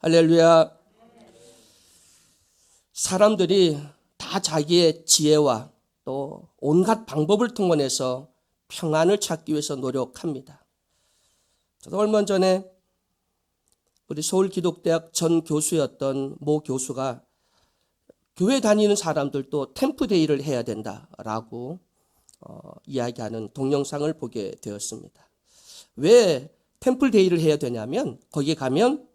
할렐루야. 사람들이 다 자기의 지혜와 또 온갖 방법을 통해서 평안을 찾기 위해서 노력합니다. 저도 얼마 전에 우리 서울기독대학 전 교수였던 모 교수가 교회 다니는 사람들도 템프데이를 해야 된다라고 이야기하는 동영상을 보게 되었습니다. 왜 템플데이를 해야 되냐면 거기에 가면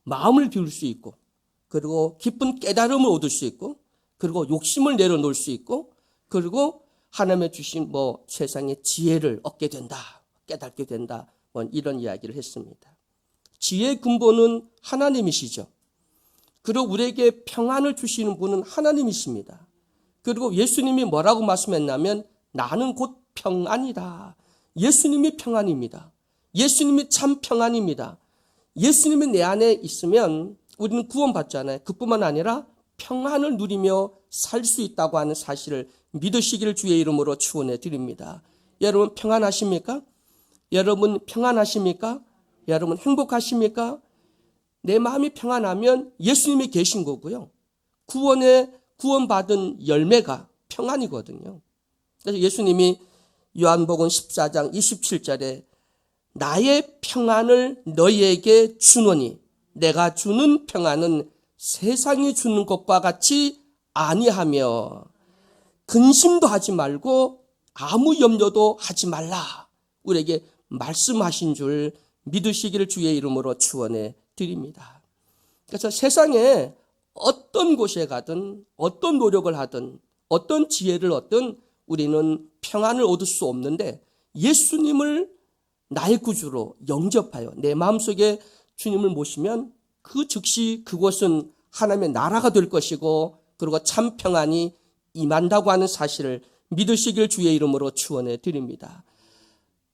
마음을 비울 수 있고, 그리고 깊은 깨달음을 얻을 수 있고, 그리고 욕심을 내려놓을 수 있고, 그리고 하나님의 주신 세상의 지혜를 얻게 된다, 깨닫게 된다, 이런 이야기를 했습니다. 지혜의 근본은 하나님이시죠. 그리고 우리에게 평안을 주시는 분은 하나님이십니다. 그리고 예수님이 뭐라고 말씀했냐면 나는 곧 평안이다. 예수님이 평안입니다. 예수님이 참 평안입니다. 예수님이 내 안에 있으면 우리는 구원받잖아요. 그뿐만 아니라 평안을 누리며 살 수 있다고 하는 사실을 믿으시기를 주의 이름으로 축원해 드립니다. 여러분 평안하십니까? 여러분 평안하십니까? 여러분 행복하십니까? 내 마음이 평안하면 예수님이 계신 거고요. 구원받은 열매가 평안이거든요. 그래서 예수님이 요한복음 14장 27절에 나의 평안을 너희에게 주노니 내가 주는 평안은 세상이 주는 것과 같이 아니하며 근심도 하지 말고 아무 염려도 하지 말라. 우리에게 말씀하신 줄 믿으시기를 주의 이름으로 축원해 드립니다. 그래서 세상에 어떤 곳에 가든 어떤 노력을 하든 어떤 지혜를 얻든 우리는 평안을 얻을 수 없는데 예수님을 나의 구주로 영접하여 내 마음속에 주님을 모시면 그 즉시 그곳은 하나님의 나라가 될 것이고 그리고 참 평안이 임한다고 하는 사실을 믿으시길 주의 이름으로 축원해 드립니다.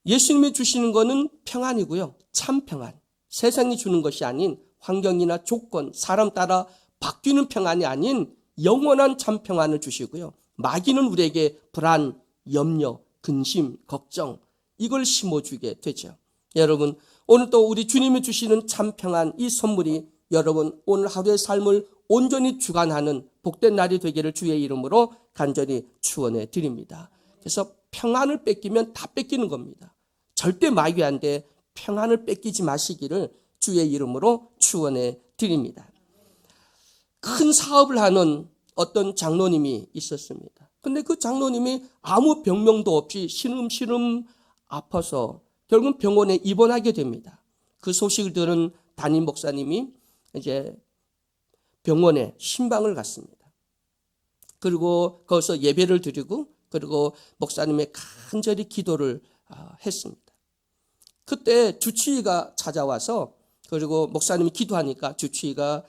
예수님이 주시는 것은 평안이고요. 참 평안. 세상이 주는 것이 아닌 환경이나 조건, 사람 따라 바뀌는 평안이 아닌 영원한 참 평안을 주시고요. 마귀는 우리에게 불안, 염려, 근심, 걱정 이걸 심어주게 되죠. 여러분 오늘 또 우리 주님이 주시는 참 평안 이 선물이 여러분 오늘 하루의 삶을 온전히 주관하는 복된 날이 되기를 주의 이름으로 간절히 축원해 드립니다. 그래서 평안을 뺏기면 다 뺏기는 겁니다. 절대 마귀한테 평안을 뺏기지 마시기를 주의 이름으로 축원해 드립니다. 큰 사업을 하는 어떤 장로님이 있었습니다. 근데 그 장로님이 아무 병명도 없이 시름시름 아파서 결국 병원에 입원하게 됩니다. 그 소식을 들은 담임 목사님이 이제 병원에 신방을 갔습니다. 그리고 거기서 예배를 드리고 그리고 목사님의 간절히 기도를 했습니다. 그때 주치의가 찾아와서 그리고 목사님이 기도하니까 주치의가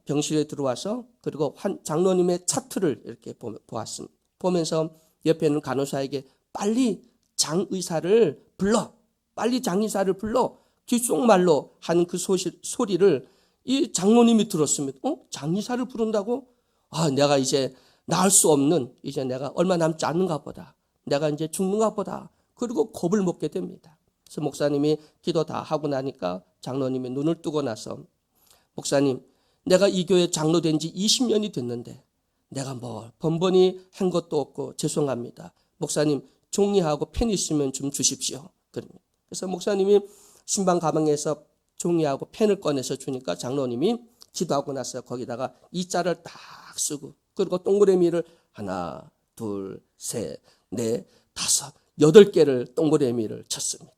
병실에 들어와서 그리고 장로님의 차트를 이렇게 보았습니다. 보면서 옆에 있는 간호사에게 빨리 장의사를 불러, 빨리 장의사를 불러 귓속말로 하는 그 소리를 이 장로님이 들었습니다. 장의사를 부른다고? 내가 이제 나을 수 없는, 이제 내가 얼마 남지 않는가 보다. 내가 이제 죽는가 보다. 그리고 겁을 먹게 됩니다. 그래서 목사님이 기도 다 하고 나니까 장로님이 눈을 뜨고 나서 목사님, 내가 이 교회 장로 된 지 20년이 됐는데 내가 번번이 한 것도 없고 죄송합니다. 목사님 종이하고 펜 있으면 좀 주십시오. 그래서 목사님이 신방 가방에서 종이하고 펜을 꺼내서 주니까 장로님이 기도하고 나서 거기다가 이 자를 딱 쓰고 그리고 동그라미를 하나, 둘, 셋, 넷, 다섯, 8개를 동그라미를 쳤습니다.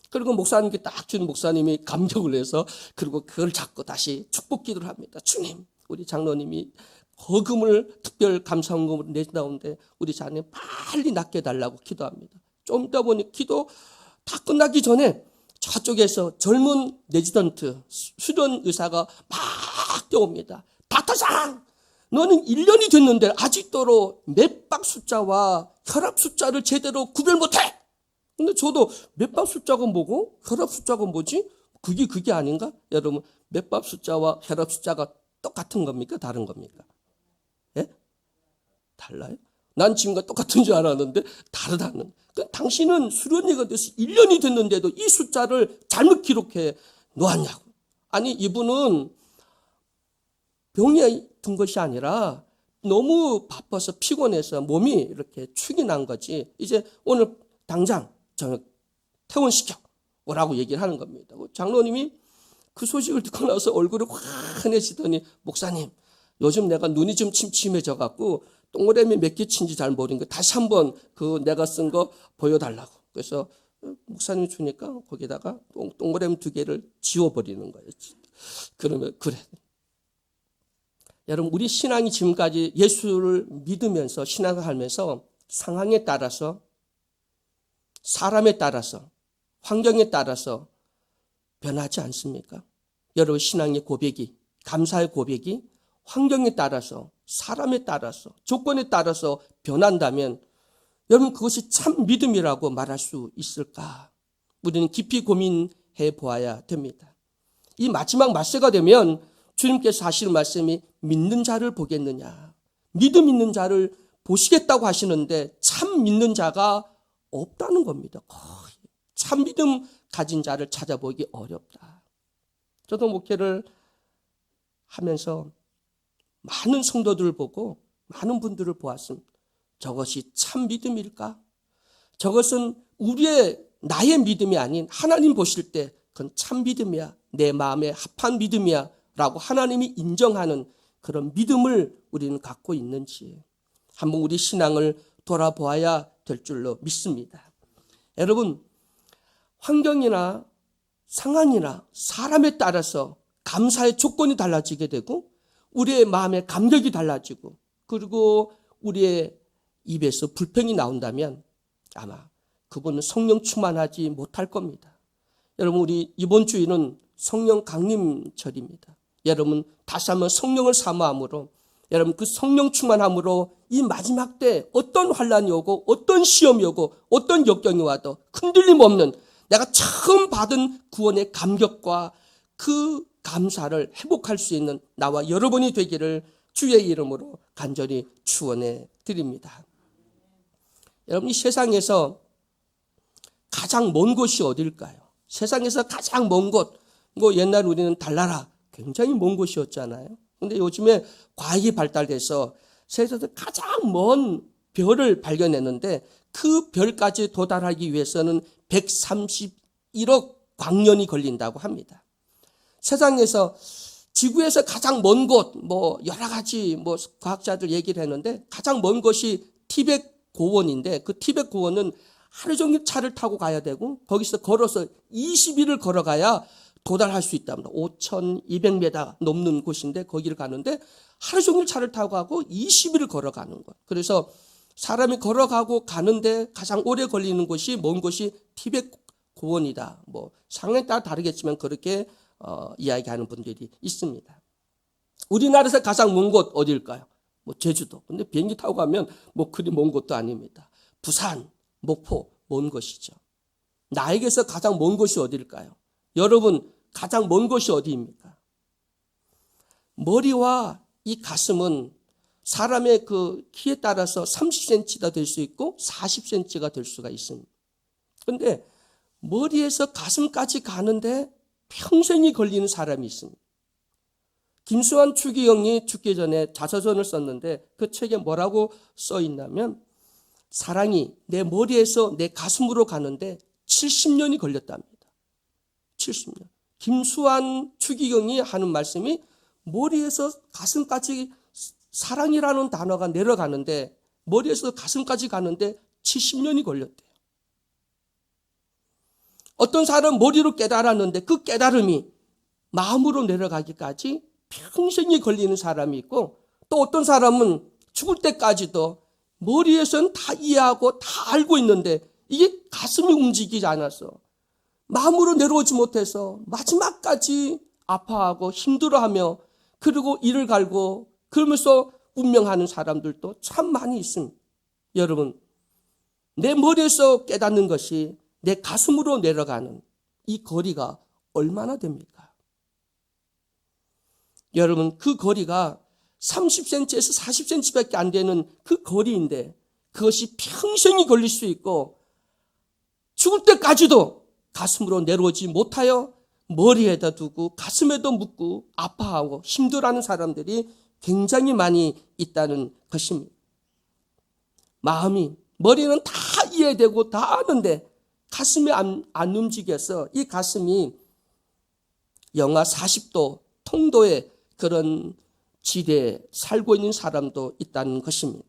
그리고 목사님께 딱 준 목사님이 감격을 해서 그리고 그걸 잡고 다시 축복 기도를 합니다. 주님, 우리 장로님이 거금을 특별 감사원금을 내다오는데 우리 자녀 빨리 낫게 해달라고 기도합니다. 좀 있다 보니 기도 다 끝나기 전에 저쪽에서 젊은 레지던트 수련 의사가 막 뛰어옵니다. 닥터상, 너는 1년이 됐는데 아직도 맥박 숫자와 혈압 숫자를 제대로 구별 못해. 근데 저도 맥박 숫자가 뭐고 혈압 숫자가 뭐지? 그게 아닌가? 여러분 맥박 숫자와 혈압 숫자가 똑같은 겁니까? 다른 겁니까? 예? 달라요? 난 지금과 똑같은 줄 알았는데 다르다는. 당신은 수련회가 돼서 1년이 됐는데도 이 숫자를 잘못 기록해 놓았냐고. 아니 이분은 병에 든 것이 아니라 너무 바빠서 피곤해서 몸이 이렇게 축이 난 거지. 이제 오늘 당장 저녁 퇴원시켜 오라고 얘기를 하는 겁니다. 장로님이 그 소식을 듣고 나서 얼굴이 환해지더니 목사님 요즘 내가 눈이 좀 침침해져 갖고 동그라미 몇 개 친지 잘 모르는 거 다시 한번 그 내가 쓴 거 보여달라고. 그래서 목사님이 주니까 거기다가 동그라미 2개를 지워버리는 거예요. 그러면 그래. 여러분 우리 신앙이 지금까지 예수를 믿으면서 신앙을 하면서 상황에 따라서 사람에 따라서 환경에 따라서 변하지 않습니까? 여러분 신앙의 고백이 감사의 고백이 환경에 따라서 사람에 따라서 조건에 따라서 변한다면 여러분 그것이 참 믿음이라고 말할 수 있을까? 우리는 깊이 고민해 보아야 됩니다. 이 마지막 말세가 되면 주님께서 하시는 말씀이 믿는 자를 보겠느냐. 믿음 있는 자를 보시겠다고 하시는데 참 믿는 자가 없다는 겁니다. 거의. 참 믿음 가진 자를 찾아보기 어렵다. 저도 목회를 하면서 많은 성도들을 보고 많은 분들을 보았습니다. 저것이 참 믿음일까? 저것은 나의 믿음이 아닌 하나님 보실 때 그건 참 믿음이야. 내 마음에 합한 믿음이야. 라고 하나님이 인정하는 그런 믿음을 우리는 갖고 있는지 한번 우리 신앙을 돌아보아야 될 줄로 믿습니다. 여러분 환경이나 상황이나 사람에 따라서 감사의 조건이 달라지게 되고 우리의 마음의 감격이 달라지고 그리고 우리의 입에서 불평이 나온다면 아마 그분은 성령 충만하지 못할 겁니다. 여러분 우리 이번 주일은 성령 강림절입니다. 여러분 다시 한번 성령을 사모함으로 여러분 그 성령 충만함으로 이 마지막 때 어떤 환란이 오고 어떤 시험이 오고 어떤 역경이 와도 흔들림 없는 내가 처음 받은 구원의 감격과 그 감사를 회복할 수 있는 나와 여러분이 되기를 주의 이름으로 간절히 축원해 드립니다. 여러분 이 세상에서 가장 먼 곳이 어딜까요? 세상에서 가장 먼 곳, 옛날 우리는 달나라 굉장히 먼 곳이었잖아요. 근데 요즘에 과학이 발달돼서 세상에서 가장 먼 별을 발견했는데 그 별까지 도달하기 위해서는 131억 광년이 걸린다고 합니다. 세상에서 지구에서 가장 먼 곳, 여러 가지 과학자들 얘기를 했는데 가장 먼 곳이 티벳 고원인데 그 티벳 고원은 하루 종일 차를 타고 가야 되고 거기서 걸어서 20일을 걸어가야 도달할 수 있답니다. 5,200m 넘는 곳인데 거기를 가는데 하루 종일 차를 타고 가고 20일을 걸어가는 거예요. 그래서 사람이 걸어가고 가는데 가장 오래 걸리는 곳이 먼 곳이 티벳 고원이다. 상황에 따라 다르겠지만 그렇게 이야기하는 분들이 있습니다. 우리나라에서 가장 먼 곳 어디일까요? 제주도. 근데 비행기 타고 가면 그리 먼 곳도 아닙니다. 부산, 목포 먼 곳이죠. 나에게서 가장 먼 곳이 어디일까요? 여러분 가장 먼 곳이 어디입니까? 머리와 이 가슴은 사람의 그 키에 따라서 30cm가 될 수 있고 40cm가 될 수가 있습니다. 그런데 머리에서 가슴까지 가는데 평생이 걸리는 사람이 있습니다. 김수환 추기경이 죽기 전에 자서전을 썼는데 그 책에 뭐라고 써 있냐면 사랑이 내 머리에서 내 가슴으로 가는데 70년이 걸렸답니다. 70년. 김수환 추기경이 하는 말씀이 머리에서 가슴까지 사랑이라는 단어가 내려가는데 머리에서 가슴까지 가는데 70년이 걸렸대요. 어떤 사람은 머리로 깨달았는데 그 깨달음이 마음으로 내려가기까지 평생이 걸리는 사람이 있고 또 어떤 사람은 죽을 때까지도 머리에서는 다 이해하고 다 알고 있는데 이게 가슴이 움직이지 않아서 마음으로 내려오지 못해서 마지막까지 아파하고 힘들어하며 그리고 이를 갈고 그러면서 운명하는 사람들도 참 많이 있습니다. 여러분 내 머리에서 깨닫는 것이 내 가슴으로 내려가는 이 거리가 얼마나 됩니까? 여러분 그 거리가 30cm에서 40cm밖에 안 되는 그 거리인데 그것이 평생이 걸릴 수 있고 죽을 때까지도 가슴으로 내려오지 못하여 머리에다 두고 가슴에도 묻고 아파하고 힘들어하는 사람들이 굉장히 많이 있다는 것입니다. 마음이, 머리는 다 이해되고 다 아는데 가슴이 안 움직여서 이 가슴이 영하 40도 통도의 그런 지대에 살고 있는 사람도 있다는 것입니다.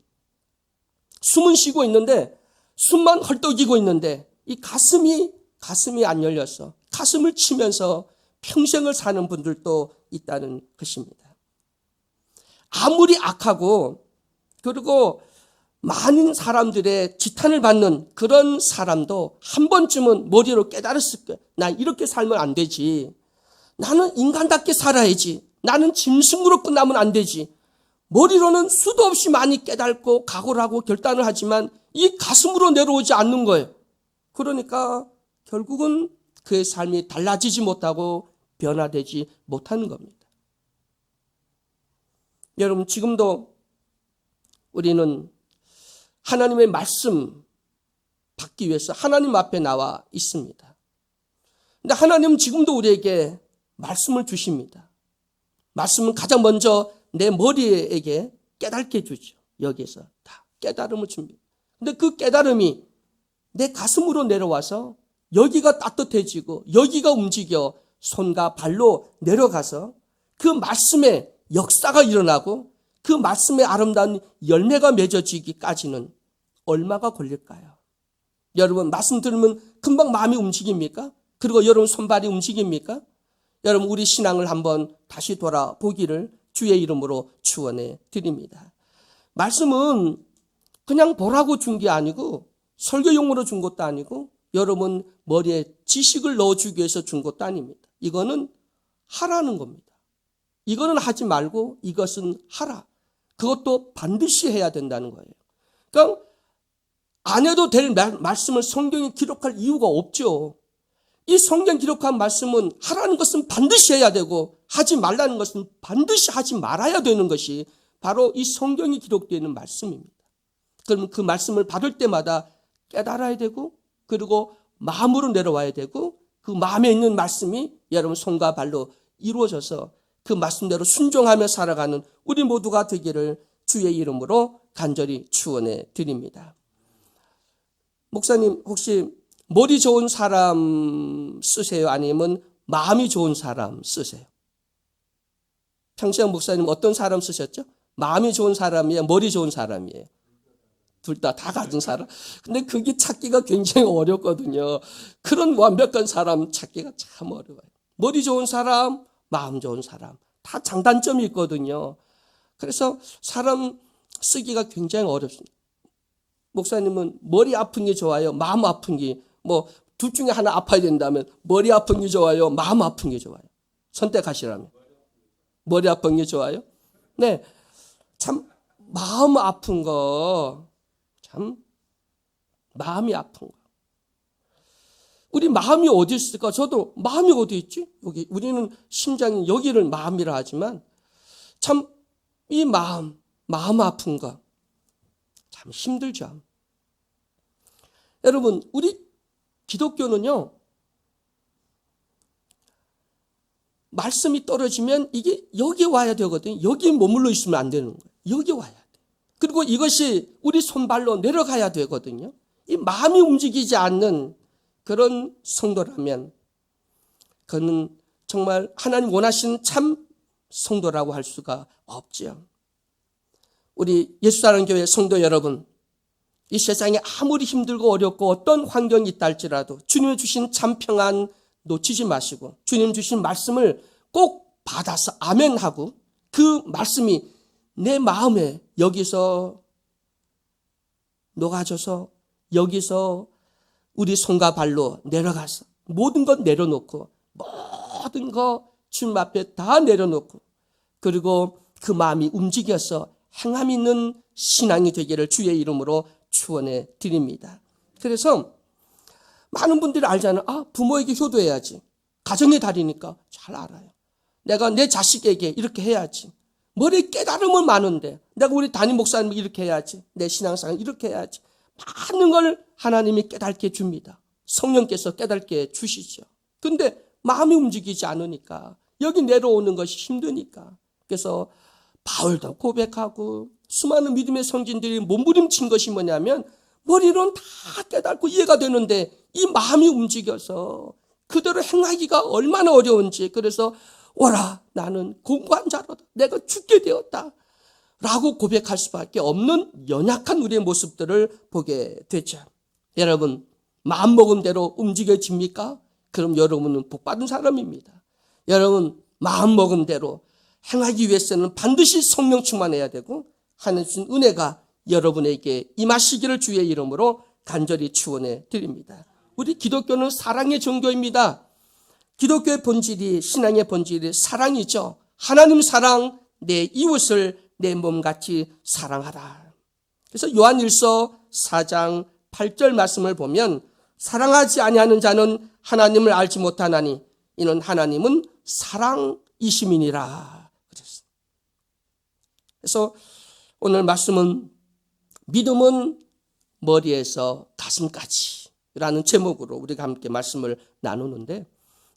숨은 쉬고 있는데, 숨만 헐떡이고 있는데 이 가슴이 안 열려서 가슴을 치면서 평생을 사는 분들도 있다는 것입니다. 아무리 악하고 그리고 많은 사람들의 지탄을 받는 그런 사람도 한 번쯤은 머리로 깨달았을 거예요. 난 이렇게 살면 안 되지. 나는 인간답게 살아야지. 나는 짐승으로 끝나면 안 되지. 머리로는 수도 없이 많이 깨닫고 각오를 하고 결단을 하지만 이 가슴으로 내려오지 않는 거예요. 그러니까 결국은 그의 삶이 달라지지 못하고 변화되지 못하는 겁니다. 여러분, 지금도 우리는 하나님의 말씀 받기 위해서 하나님 앞에 나와 있습니다. 근데 하나님은 지금도 우리에게 말씀을 주십니다. 말씀은 가장 먼저 내 머리에게 깨닫게 해주죠. 여기에서 다 깨달음을 줍니다. 근데 그 깨달음이 내 가슴으로 내려와서 여기가 따뜻해지고 여기가 움직여 손과 발로 내려가서 그 말씀의 역사가 일어나고 그 말씀의 아름다운 열매가 맺어지기까지는 얼마가 걸릴까요? 여러분, 말씀 들으면 금방 마음이 움직입니까? 그리고 여러분 손발이 움직입니까? 여러분, 우리 신앙을 한번 다시 돌아보기를 주의 이름으로 축원해 드립니다. 말씀은 그냥 보라고 준 게 아니고 설교용으로 준 것도 아니고 여러분 머리에 지식을 넣어주기 위해서 준 것도 아닙니다. 이거는 하라는 겁니다. 이거는 하지 말고 이것은 하라. 그것도 반드시 해야 된다는 거예요. 그러니까 안 해도 될 말씀을 성경에 기록할 이유가 없죠. 이 성경 기록한 말씀은 하라는 것은 반드시 해야 되고 하지 말라는 것은 반드시 하지 말아야 되는 것이 바로 이 성경이 기록되어 있는 말씀입니다. 그러면 그 말씀을 받을 때마다 깨달아야 되고 그리고 마음으로 내려와야 되고 그 마음에 있는 말씀이 여러분 손과 발로 이루어져서 그 말씀대로 순종하며 살아가는 우리 모두가 되기를 주의 이름으로 간절히 축원해 드립니다. 목사님, 혹시 머리 좋은 사람 쓰세요? 아니면 마음이 좋은 사람 쓰세요? 평시영 목사님 어떤 사람 쓰셨죠? 마음이 좋은 사람이에요? 머리 좋은 사람이에요? 둘 다 가진 사람. 근데 그게 찾기가 굉장히 어렵거든요. 그런 완벽한 사람 찾기가 참 어려워요. 머리 좋은 사람, 마음 좋은 사람. 다 장단점이 있거든요. 그래서 사람 쓰기가 굉장히 어렵습니다. 목사님은 머리 아픈 게 좋아요? 마음 아픈 게, 둘 중에 하나 아파야 된다면 머리 아픈 게 좋아요? 마음 아픈 게 좋아요? 선택하시라면. 머리 아픈 게 좋아요? 네. 참, 마음 아픈 거, 참, 마음이 아픈 거. 우리 마음이 어디 있을까? 저도 마음이 어디 있지? 여기, 우리는 심장이 여기를 마음이라 하지만 참, 이 마음 아픈 거. 참 힘들죠. 여러분, 우리 기독교는요, 말씀이 떨어지면 이게 여기 와야 되거든요. 여기 머물러 있으면 안 되는 거예요. 여기 와야 돼. 그리고 이것이 우리 손발로 내려가야 되거든요. 이 마음이 움직이지 않는 그런 성도라면 그는 정말 하나님 원하시는 참 성도라고 할 수가 없죠. 우리 예수사랑 교회 성도 여러분, 이 세상에 아무리 힘들고 어렵고 어떤 환경이 있다 할지라도 주님이 주신 참 평안 놓치지 마시고 주님 주신 말씀을 꼭 받아서 아멘하고 그 말씀이 내 마음에 여기서 녹아져서 여기서 우리 손과 발로 내려가서 모든 것 내려놓고 모든 거 주님 앞에 다 내려놓고 그리고 그 마음이 움직여서 행함 있는 신앙이 되기를 주의 이름으로 축원해 드립니다. 그래서 많은 분들이 알잖아요. 부모에게 효도해야지. 가정의 달이니까 잘 알아요. 내가 내 자식에게 이렇게 해야지. 머리에 깨달음은 많은데 내가 우리 담임 목사님 이렇게 해야지. 내 신앙생활 이렇게 해야지. 많은 걸 하나님이 깨닫게 줍니다. 성령께서 깨닫게 주시죠. 근데 마음이 움직이지 않으니까, 여기 내려오는 것이 힘드니까. 그래서 바울도 고백하고 수많은 믿음의 성진들이 몸부림친 것이 뭐냐면, 머리로는 다 깨닫고 이해가 되는데 이 마음이 움직여서 그대로 행하기가 얼마나 어려운지. 그래서 오라, 나는 공고한 자로다, 내가 죽게 되었다 라고 고백할 수밖에 없는 연약한 우리의 모습들을 보게 되죠. 여러분, 마음먹은 대로 움직여집니까? 그럼 여러분은 복받은 사람입니다. 여러분, 마음먹은 대로 행하기 위해서는 반드시 성령 충만해야 되고, 하나님 주신 은혜가 여러분에게 임하시기를 주의 이름으로 간절히 축원해 드립니다. 우리 기독교는 사랑의 종교입니다. 기독교의 본질이, 신앙의 본질이 사랑이죠. 하나님 사랑, 내 이웃을 내 몸같이 사랑하라. 그래서 요한일서 4장 8절 말씀을 보면, 사랑하지 아니하는 자는 하나님을 알지 못하나니 이는 하나님은 사랑이심이니라. 그래서 오늘 말씀은 믿음은 머리에서 가슴까지라는 제목으로 우리가 함께 말씀을 나누는데,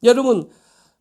여러분,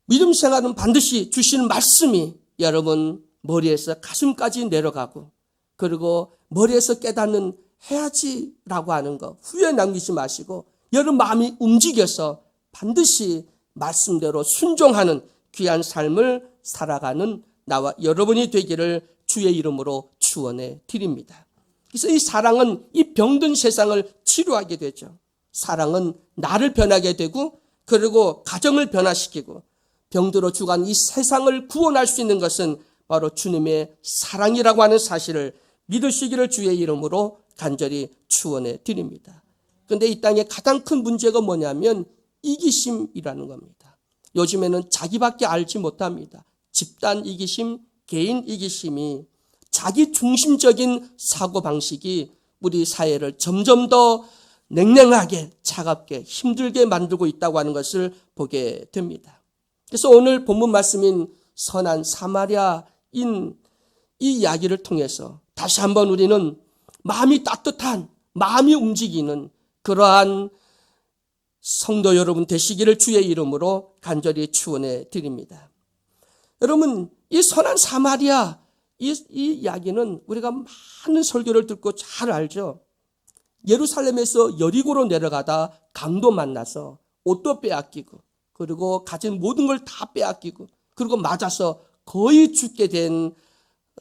믿음 생활은 반드시 주시는 말씀이 여러분 머리에서 가슴까지 내려가고, 그리고 머리에서 깨닫는 해야지라고 하는 거 후회 남기지 마시고, 여러분 마음이 움직여서 반드시 말씀대로 순종하는 귀한 삶을 살아가는 나와 여러분이 되기를 주의 이름으로 축원해 드립니다. 그래서 이 사랑은 이 병든 세상을 치료하게 되죠. 사랑은 나를 변하게 되고, 그리고 가정을 변화시키고, 병들어 죽어간 이 세상을 구원할 수 있는 것은 바로 주님의 사랑이라고 하는 사실을 믿으시기를 주의 이름으로 간절히 축원해 드립니다. 그런데 이 땅에 가장 큰 문제가 뭐냐면 이기심이라는 겁니다. 요즘에는 자기밖에 알지 못합니다. 집단 이기심, 개인 이기심이, 자기 중심적인 사고방식이 우리 사회를 점점 더 냉랭하게, 차갑게, 힘들게 만들고 있다고 하는 것을 보게 됩니다. 그래서 오늘 본문 말씀인 선한 사마리아인 이 이야기를 통해서 다시 한번 우리는 마음이 따뜻한, 마음이 움직이는 그러한 성도 여러분 되시기를 주의 이름으로 간절히 축원해 드립니다. 여러분, 이 선한 사마리아, 이 이야기는 우리가 많은 설교를 듣고 잘 알죠. 예루살렘에서 여리고로 내려가다 강도 만나서 옷도 빼앗기고, 그리고 가진 모든 걸 다 빼앗기고, 그리고 맞아서 거의 죽게 된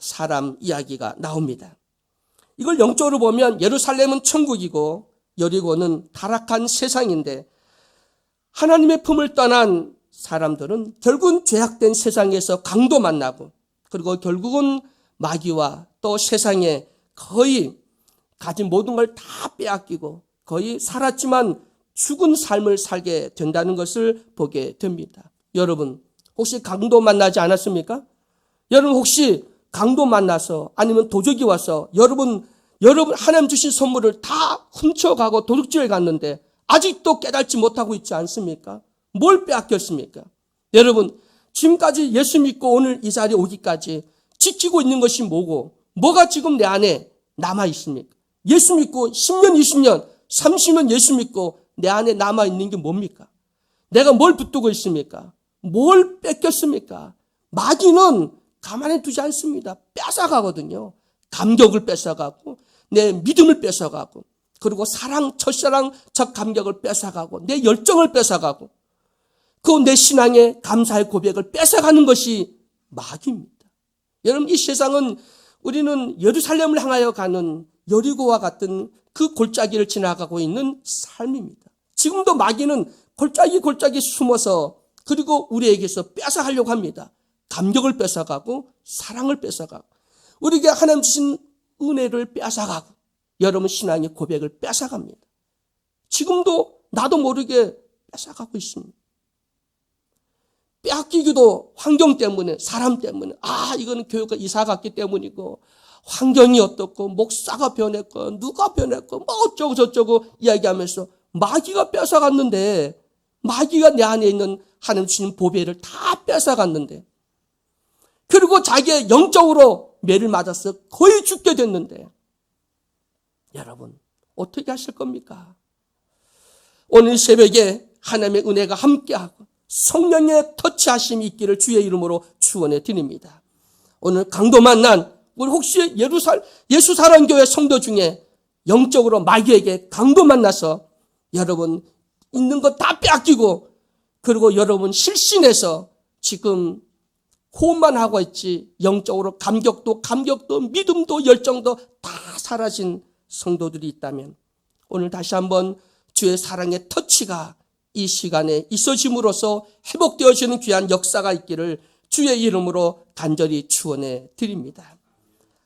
사람 이야기가 나옵니다. 이걸 영적으로 보면 예루살렘은 천국이고 여리고는 타락한 세상인데, 하나님의 품을 떠난 사람들은 결국은 죄악된 세상에서 강도 만나고, 그리고 결국은 마귀와 또 세상에 거의 가진 모든 걸 다 빼앗기고 거의 살았지만 죽은 삶을 살게 된다는 것을 보게 됩니다. 여러분, 혹시 강도 만나지 않았습니까? 여러분 혹시 강도 만나서, 아니면 도적이 와서 여러분 하나님 주신 선물을 다 훔쳐가고 도둑질해 갔는데 아직도 깨닫지 못하고 있지 않습니까? 뭘 빼앗겼습니까? 여러분, 지금까지 예수 믿고 오늘 이 자리에 오기까지 지키고 있는 것이 뭐고, 뭐가 지금 내 안에 남아 있습니까? 예수 믿고 10년, 20년, 30년 예수 믿고 내 안에 남아 있는 게 뭡니까? 내가 뭘 붙들고 있습니까? 뭘 뺏겼습니까? 마귀는 가만히 두지 않습니다. 뺏어가거든요. 감격을 뺏어가고, 내 믿음을 뺏어가고, 그리고 사랑, 첫사랑, 첫 감격을 뺏어가고, 내 열정을 뺏어가고, 그 내 신앙의 감사의 고백을 뺏어가는 것이 마귀입니다. 여러분, 이 세상은, 우리는 예루살렘을 향하여 가는 여리고와 같은 그 골짜기를 지나가고 있는 삶입니다. 지금도 마귀는 골짜기 숨어서, 그리고 우리에게서 뺏어가려고 합니다. 감격을 뺏어가고, 사랑을 뺏어가고, 우리에게 하나님 주신 은혜를 뺏어가고, 여러분 신앙의 고백을 뺏어갑니다. 지금도 나도 모르게 뺏어가고 있습니다. 빼앗기기도 환경 때문에, 사람 때문에, 이거는 교회가 이사 갔기 때문이고, 환경이 어떻고, 목사가 변했고, 누가 변했고, 뭐 어쩌고 저쩌고 이야기하면서 마귀가 뺏어갔는데, 마귀가 내 안에 있는 하나님 주신 보배를 다 뺏어갔는데, 그리고 자기의 영적으로 매를 맞아서 거의 죽게 됐는데, 여러분 어떻게 하실 겁니까? 오늘 새벽에 하나님의 은혜가 함께하고 성령의 터치하심이 있기를 주의 이름으로 축원해 드립니다. 오늘 강도 만난 우리 혹시 예수 사랑교회 성도 중에 영적으로 마귀에게 강도 만나서 여러분 있는 거 다 빼앗기고 그리고 여러분 실신해서 지금 호흡만 하고 있지 영적으로 감격도 믿음도 열정도 다 사라진 성도들이 있다면 오늘 다시 한번 주의 사랑의 터치가 이 시간에 있어짐으로써 회복되어지는 귀한 역사가 있기를 주의 이름으로 간절히 축원해 드립니다.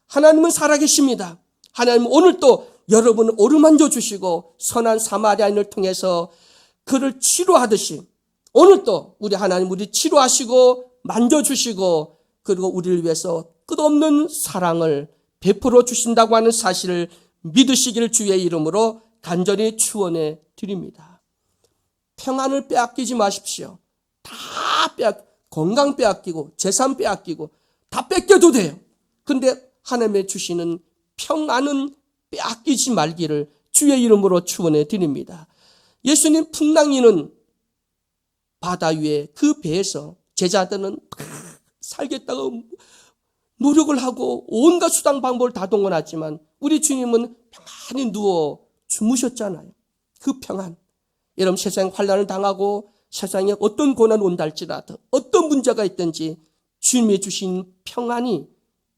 하나님은 살아계십니다. 하나님은 오늘 또 여러분을 오르만져 주시고 선한 사마리아인을 통해서 그를 치료하듯이 오늘 또 우리 하나님 우리 치료하시고 만져주시고 그리고 우리를 위해서 끝없는 사랑을 베풀어 주신다고 하는 사실을 믿으시기를 주의 이름으로 간절히 축원해 드립니다. 평안을 빼앗기지 마십시오. 다 건강 빼앗기고 재산 빼앗기고 다 뺏겨도 돼요. 근데 하나님의 주시는 평안은 빼앗기지 말기를 주의 이름으로 축원해 드립니다. 예수님 풍랑이는 바다 위에 그 배에서 제자들은 살겠다고 노력을 하고 온갖 수단 방법을 다 동원하지만 우리 주님은 평안히 누워 주무셨잖아요. 그 평안. 여러분 세상 환난을 당하고 세상에 어떤 고난 온다 할지라도 어떤 문제가 있든지 주님이 주신 평안이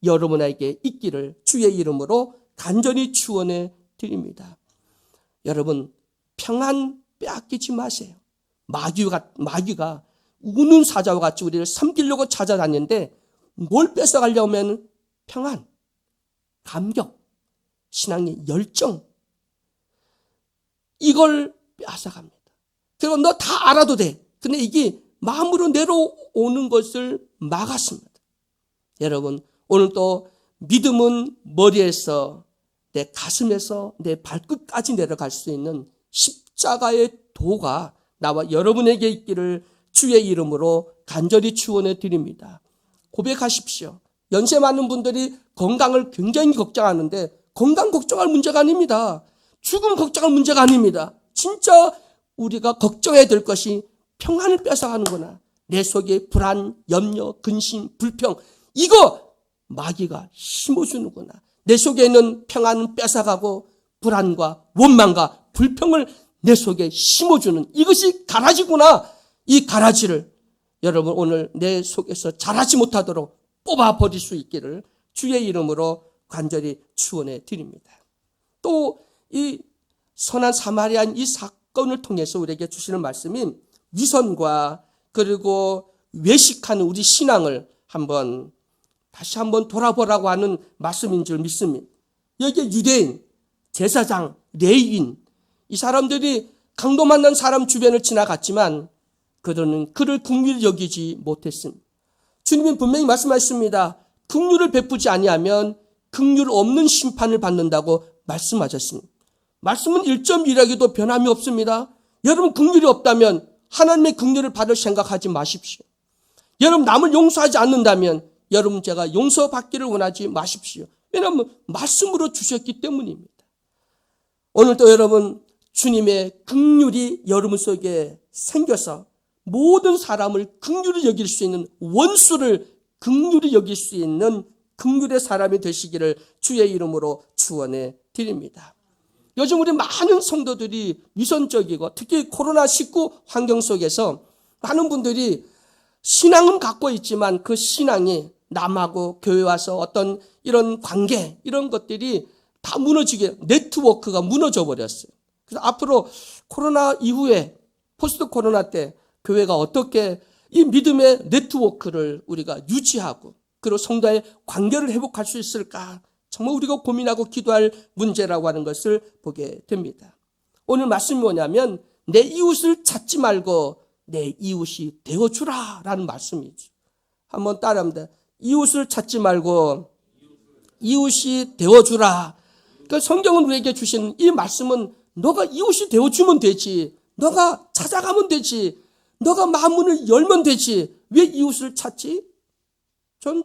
여러분에게 있기를 주의 이름으로 간절히 축원해 드립니다. 여러분 평안 빼앗기지 마세요. 마귀가 우는 사자와 같이 우리를 삼키려고 찾아다니는데 뭘 뺏어가려면 평안, 감격, 신앙의 열정 이걸 빼앗아갑니다. 그리고 너 다 알아도 돼. 근데 이게 마음으로 내려오는 것을 막았습니다. 여러분 오늘 또 믿음은 머리에서 내 가슴에서 내 발끝까지 내려갈 수 있는 십자가의 도가 나와 여러분에게 있기를 주의 이름으로 간절히 축원해 드립니다. 고백하십시오. 연세 많은 분들이 건강을 굉장히 걱정하는데 건강 걱정할 문제가 아닙니다. 죽음 걱정할 문제가 아닙니다. 진짜 우리가 걱정해야 될 것이 평안을 뺏어가는구나. 내 속에 불안, 염려, 근심, 불평 이거 마귀가 심어주는구나. 내 속에 있는 평안은 뺏어가고 불안과 원망과 불평을 내 속에 심어주는 이것이 가라지구나. 이 가라지를 여러분 오늘 내 속에서 자라지 못하도록 뽑아버릴 수 있기를 주의 이름으로 간절히 축원해 드립니다. 또 이 선한 사마리아인 이 사건을 통해서 우리에게 주시는 말씀이 위선과 그리고 외식하는 우리 신앙을 다시 한번 돌아보라고 하는 말씀인 줄 믿습니다. 여기에 유대인, 제사장, 레위인 이 사람들이 강도 만난 사람 주변을 지나갔지만 그들은 그를 긍휼히 여기지 못했습니다. 주님은 분명히 말씀하셨습니다. 긍휼을 베푸지 아니하면 긍휼 없는 심판을 받는다고 말씀하셨습니다. 말씀은 1.1하기도 변함이 없습니다. 여러분 긍휼이 없다면 하나님의 긍휼을 받을 생각하지 마십시오. 여러분 남을 용서하지 않는다면 여러분 제가 용서받기를 원하지 마십시오. 왜냐하면 말씀으로 주셨기 때문입니다. 오늘도 여러분 주님의 긍휼이 여러분 속에 생겨서 모든 사람을 긍휼히 여길 수 있는 원수를 긍휼히 여길 수 있는 긍휼의 사람이 되시기를 주의 이름으로 축원해 드립니다. 요즘 우리 많은 성도들이 위선적이고 특히 코로나19 환경 속에서 많은 분들이 신앙은 갖고 있지만 그 신앙이 남하고 교회 와서 어떤 이런 관계 이런 것들이 다 무너지게 네트워크가 무너져 버렸어요. 그래서 앞으로 코로나 이후에 포스트 코로나 때 교회가 어떻게 이 믿음의 네트워크를 우리가 유지하고 그리고 성도의 관계를 회복할 수 있을까? 정말 우리가 고민하고 기도할 문제라고 하는 것을 보게 됩니다. 오늘 말씀이 뭐냐면 내 이웃을 찾지 말고 내 이웃이 되어주라 라는 말씀이죠. 한번 따라합니다. 이웃을 찾지 말고 이웃이 되어주라. 그러니까 성경은 우리에게 주신 이 말씀은 너가 이웃이 되어주면 되지. 너가 찾아가면 되지. 너가 마음문을 열면 되지. 왜 이웃을 찾지? 전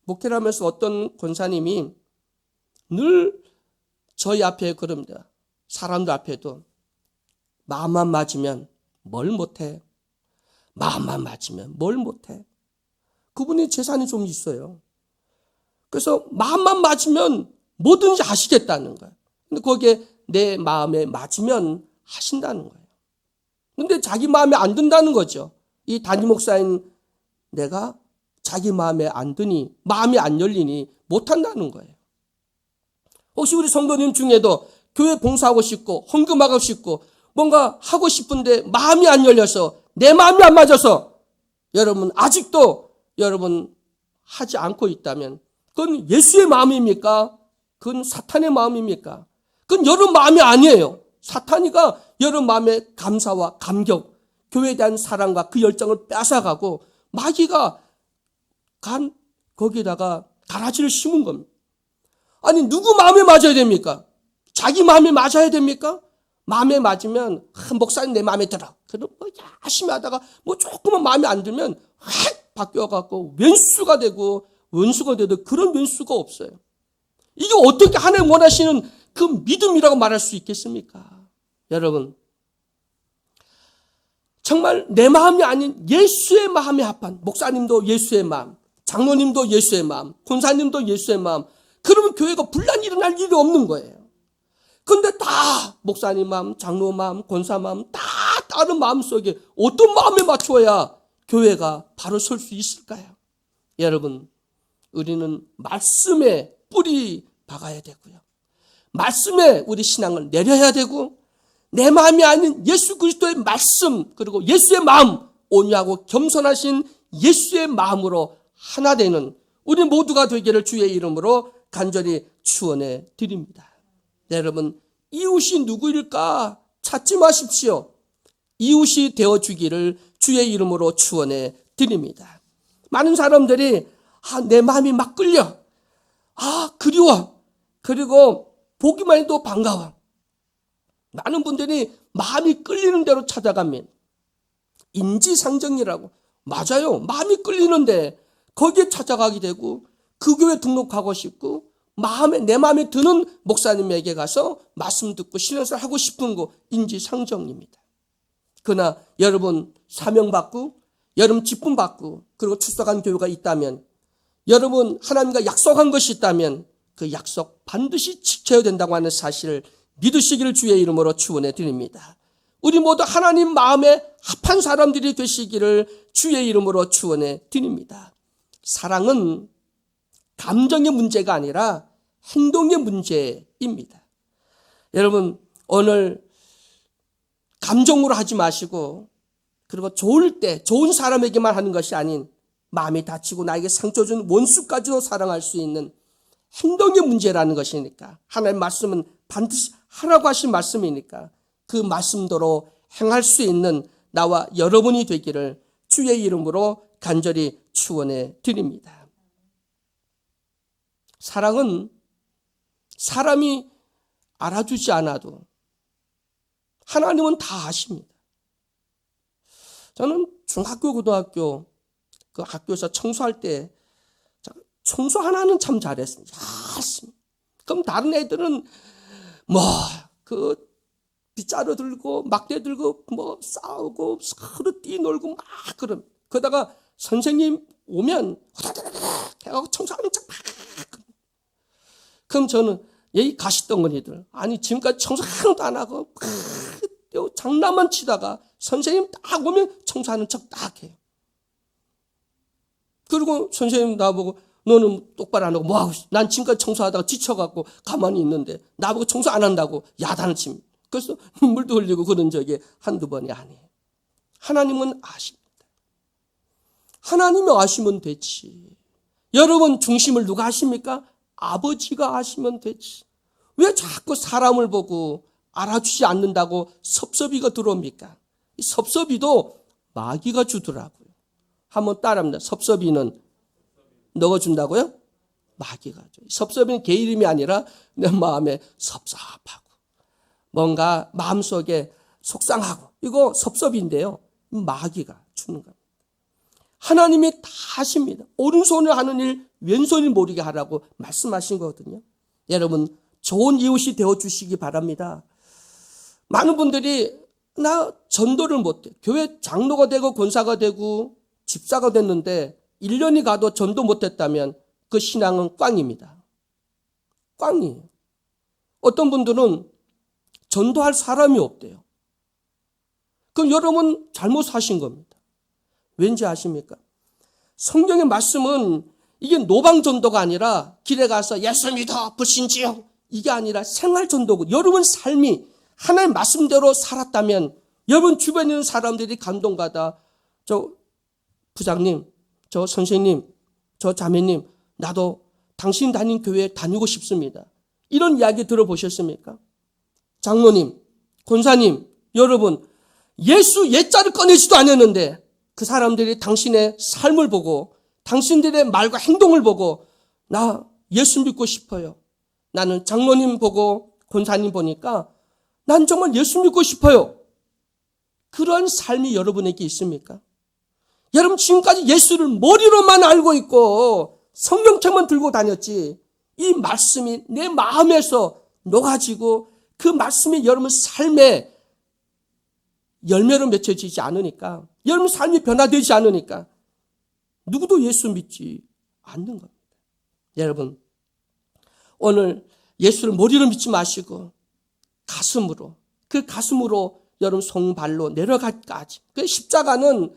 목회를 하면서 어떤 권사님이 늘 저희 앞에 그럽니다. 사람들 앞에도 마음만 맞으면 뭘 못해. 마음만 맞으면 뭘 못해. 그분이 재산이 좀 있어요. 그래서 마음만 맞으면 뭐든지 하시겠다는 거예요. 근데 거기에 내 마음에 맞으면 하신다는 거예요. 근데 자기 마음에 안 든다는 거죠. 이 담임 목사인 내가 자기 마음에 안 드니, 마음이 안 열리니 못한다는 거예요. 혹시 우리 성도님 중에도 교회 봉사하고 싶고 헌금하고 싶고 뭔가 하고 싶은데 마음이 안 열려서, 내 마음이 안 맞아서 여러분 아직도 여러분 하지 않고 있다면 그건 예수의 마음입니까? 그건 사탄의 마음입니까? 그건 여러분 마음이 아니에요. 사탄이가 여러분 마음의 감사와 감격, 교회에 대한 사랑과 그 열정을 뺏어가고 마귀가 거기에다가 가라지를 심은 겁니다. 아니 누구 마음에 맞아야 됩니까? 자기 마음에 맞아야 됩니까? 마음에 맞으면 목사님 내 마음에 들어. 그럼 열심히 하다가 조금만 마음에 안 들면 확 바뀌어갖고 왼수가 되고 원수가 돼도 그런 왼수가 없어요. 이게 어떻게 하나님 원하시는 그 믿음이라고 말할 수 있겠습니까? 여러분 정말 내 마음이 아닌 예수의 마음에 합한, 목사님도 예수의 마음, 장로님도 예수의 마음, 권사님도 예수의 마음, 그러면 교회가 분란이 일어날 일이 없는 거예요. 그런데 다 목사님 마음, 장로 마음, 권사 마음 다 다른 마음 속에 어떤 마음에 맞춰야 교회가 바로 설 수 있을까요? 여러분 우리는 말씀에 뿌리 박아야 되고요. 말씀에 우리 신앙을 내려야 되고, 내 마음이 아닌 예수 그리스도의 말씀, 그리고 예수의 마음, 온유하고 겸손하신 예수의 마음으로 하나 되는 우리 모두가 되기를 주의 이름으로 간절히 축원해 드립니다. 여러분 이웃이 누구일까 찾지 마십시오. 이웃이 되어주기를 주의 이름으로 축원해 드립니다. 많은 사람들이 내 마음이 막 끌려, 그리워, 그리고 보기만 해도 반가워. 많은 분들이 마음이 끌리는 대로 찾아가면 인지상정이라고, 맞아요, 마음이 끌리는데 거기에 찾아가게 되고 그 교회 등록하고 싶고 내 마음에 드는 목사님에게 가서 말씀 듣고 신앙생활 하고 싶은 거 인지상정입니다. 그러나 여러분 사명받고 여러분 기쁨받고 그리고 출석한 교회가 있다면, 여러분 하나님과 약속한 것이 있다면 그 약속 반드시 지켜야 된다고 하는 사실을 믿으시기를 주의 이름으로 축원해 드립니다. 우리 모두 하나님 마음에 합한 사람들이 되시기를 주의 이름으로 축원해 드립니다. 사랑은 감정의 문제가 아니라 행동의 문제입니다. 여러분 오늘 감정으로 하지 마시고, 그리고 좋을 때 좋은 사람에게만 하는 것이 아닌 마음이 다치고 나에게 상처 준 원수까지도 사랑할 수 있는 행동의 문제라는 것이니까, 하나님의 말씀은 반드시 하라고 하신 말씀이니까 그 말씀대로 행할 수 있는 나와 여러분이 되기를 주의 이름으로 간절히 축원해 드립니다. 사랑은 사람이 알아주지 않아도 하나님은 다 아십니다. 저는 중학교, 고등학교 그 학교에서 청소할 때 청소 하나는 참 잘했습니다. 그럼 다른 애들은 그 빗자루 들고 막대 들고 싸우고 서로 뛰놀고 막 그럼, 그러다가 선생님 오면 후다다닥 해가지고 청소하는 척 막. 그럼 저는 이 가시덩어리들, 아니 지금까지 청소 하나도 안 하고 막 장난만 치다가 선생님 딱 오면 청소하는 척 딱 해요. 그리고 선생님 나보고 너는 똑바로 안 하고 뭐하고, 난 지금까지 청소하다가 지쳐갖고 가만히 있는데 나보고 청소 안 한다고 야단을 칩니다. 그래서 눈물도 흘리고 그런 적이 한두 번이 아니에요. 하나님은 아십니다. 하나님이 아시면 되지. 여러분 중심을 누가 아십니까? 아버지가 아시면 되지. 왜 자꾸 사람을 보고 알아주지 않는다고 섭섭이가 들어옵니까? 이 섭섭이도 마귀가 주더라고요. 한번 따라합니다. 섭섭이는 너가 준다고요? 마귀가 줘. 섭섭이는 개 이름이 아니라 내 마음에 섭섭하고 뭔가 마음속에 속상하고, 이거 섭섭인데요, 마귀가 주는 겁니다. 하나님이 다 하십니다. 오른손을 하는 일 왼손이 모르게 하라고 말씀하신 거거든요. 여러분 좋은 이웃이 되어주시기 바랍니다. 많은 분들이 나 전도를 못해. 교회 장로가 되고 권사가 되고 집사가 됐는데 1년이 가도 전도 못했다면 그 신앙은 꽝입니다. 꽝이에요. 어떤 분들은 전도할 사람이 없대요. 그럼 여러분 잘못 사신 겁니다. 왠지 아십니까? 성경의 말씀은 이게 노방전도가 아니라 길에 가서 예수 믿어 불신지요 이게 아니라 생활전도고, 여러분 삶이 하나님 말씀대로 살았다면 여러분 주변에 있는 사람들이 감동받아 저 부장님, 저 선생님, 저 자매님, 나도 당신 다닌 교회에 다니고 싶습니다. 이런 이야기 들어보셨습니까? 장로님, 권사님, 여러분 예수 예자를 꺼내지도 않았는데 그 사람들이 당신의 삶을 보고 당신들의 말과 행동을 보고 나 예수 믿고 싶어요. 나는 장로님 보고 권사님 보니까 난 정말 예수 믿고 싶어요. 그런 삶이 여러분에게 있습니까? 여러분 지금까지 예수를 머리로만 알고 있고 성경책만 들고 다녔지 이 말씀이 내 마음에서 녹아지고 그 말씀이 여러분 삶에 열매로 맺혀지지 않으니까, 여러분 삶이 변화되지 않으니까 누구도 예수 믿지 않는 겁니다. 여러분 오늘 예수를 머리로 믿지 마시고 가슴으로, 그 가슴으로 여러분 손발로 내려갈까지. 그 십자가는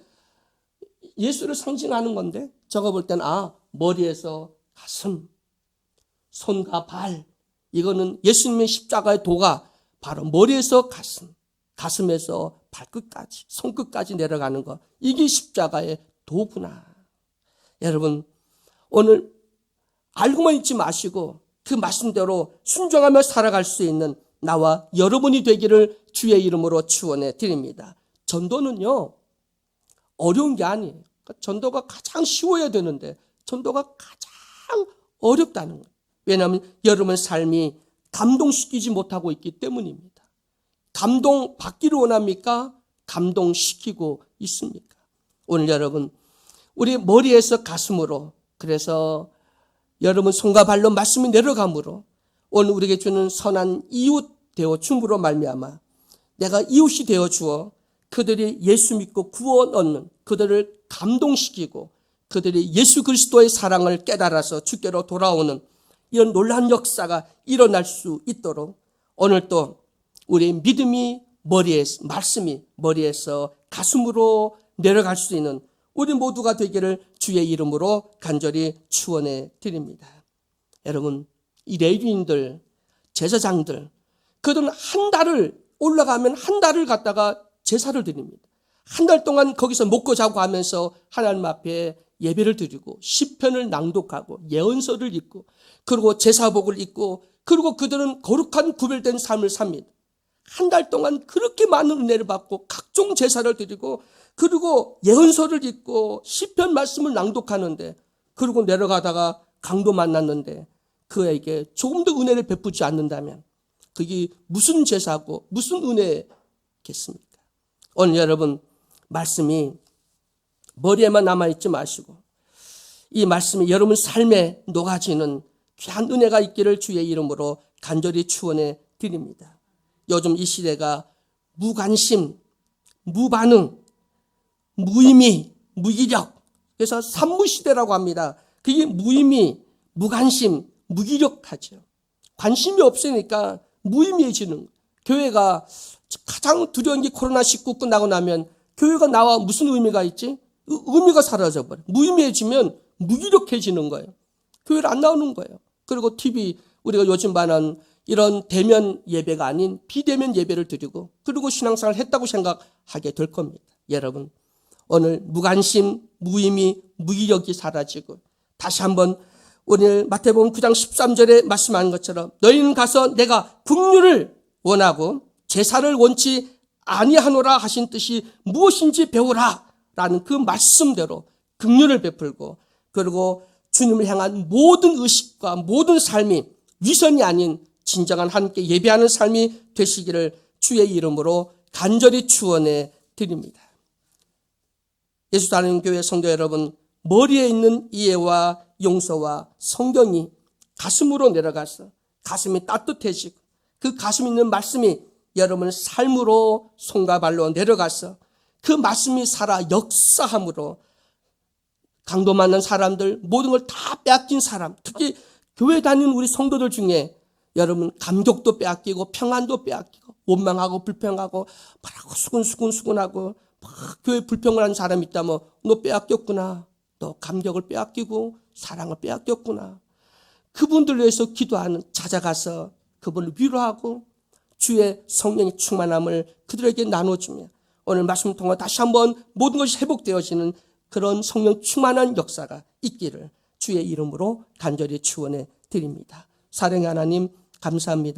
예수를 상징하는 건데 저거 볼 때는 머리에서 가슴, 손과 발, 이거는 예수님의 십자가의 도가 바로 머리에서 가슴, 가슴에서 발끝까지, 손끝까지 내려가는 것, 이게 십자가의 도구나. 여러분 오늘 알고만 있지 마시고 그 말씀대로 순종하며 살아갈 수 있는 나와 여러분이 되기를 주의 이름으로 축원해 드립니다. 전도는요 어려운 게 아니에요. 전도가 가장 쉬워야 되는데 전도가 가장 어렵다는 거예요. 왜냐하면 여러분의 삶이 감동시키지 못하고 있기 때문입니다. 감동받기를 원합니까? 감동시키고 있습니까? 오늘 여러분 우리 머리에서 가슴으로, 그래서 여러분 손과 발로 말씀이 내려감으로 오늘 우리에게 주는 선한 이웃 되어 줌으로 말미암아 내가 이웃이 되어 주어 그들이 예수 믿고 구원 얻는, 그들을 감동시키고 그들이 예수 그리스도의 사랑을 깨달아서 주께로 돌아오는 이런 놀라운 역사가 일어날 수 있도록 오늘 또 우리 믿음이 머리에서, 말씀이 머리에서 가슴으로 내려갈 수 있는 우리 모두가 되기를 주의 이름으로 간절히 축원해 드립니다. 여러분 이 레위인들, 제사장들, 그들은 한 달을 올라가면 한 달을 갔다가 제사를 드립니다. 한 달 동안 거기서 먹고 자고 하면서 하나님 앞에 예배를 드리고 시편을 낭독하고 예언서를 읽고 그리고 제사복을 입고 그리고 그들은 거룩한 구별된 삶을 삽니다. 한 달 동안 그렇게 많은 은혜를 받고 각종 제사를 드리고 그리고 예언서를 읽고 시편 말씀을 낭독하는데, 그리고 내려가다가 강도 만났는데 그에게 조금 더 은혜를 베푸지 않는다면 그게 무슨 제사고 무슨 은혜겠습니까? 오늘 여러분 말씀이 머리에만 남아있지 마시고 이 말씀이 여러분 삶에 녹아지는 귀한 은혜가 있기를 주의 이름으로 간절히 축원해 드립니다. 요즘 이 시대가 무관심, 무반응, 무의미, 무기력, 그래서 산무시대라고 합니다. 그게 무의미, 무관심, 무기력하죠. 관심이 없으니까 무의미해지는 거예요. 교회가 가장 두려운 게 코로나19 끝나고 나면 교회가 나와 무슨 의미가 있지? 의미가 사라져버려요. 무의미해지면 무기력해지는 거예요. 교회를 안 나오는 거예요. 그리고 TV, 우리가 요즘 많은 이런 대면 예배가 아닌 비대면 예배를 드리고 그리고 신앙생활을 했다고 생각하게 될 겁니다. 여러분 오늘 무관심, 무의미, 무기력이 사라지고 다시 한번 오늘 마태복음 9장 13절에 말씀하는 것처럼 너희는 가서 내가 긍휼을 원하고 제사를 원치 아니하노라 하신 뜻이 무엇인지 배우라 라는 그 말씀대로 긍휼을 베풀고 그리고 주님을 향한 모든 의식과 모든 삶이 위선이 아닌 진정한 함께 예배하는 삶이 되시기를 주의 이름으로 간절히 축원해 드립니다. 예수 따르는 교회 성도 여러분, 머리에 있는 이해와 용서와 성경이 가슴으로 내려가서 가슴이 따뜻해지고 그 가슴에 있는 말씀이 여러분 삶으로 손과 발로 내려가서 그 말씀이 살아 역사함으로 강도 맞는 사람들, 모든 걸 다 빼앗긴 사람, 특히 교회 다니는 우리 성도들 중에 여러분 감격도 빼앗기고 평안도 빼앗기고 원망하고 불평하고 뭐라고 수근수근하고 막 교회 불평을 하는 사람이 있다면 너 빼앗겼구나. 너 감격을 빼앗기고 사랑을 빼앗겼구나. 그분들을 위해서 기도하는, 찾아가서 그분을 위로하고 주의 성령의 충만함을 그들에게 나눠주며 오늘 말씀 통해 다시 한번 모든 것이 회복되어지는 그런 성령 충만한 역사가 있기를 주의 이름으로 간절히 축원해 드립니다. 사랑의 하나님 감사합니다.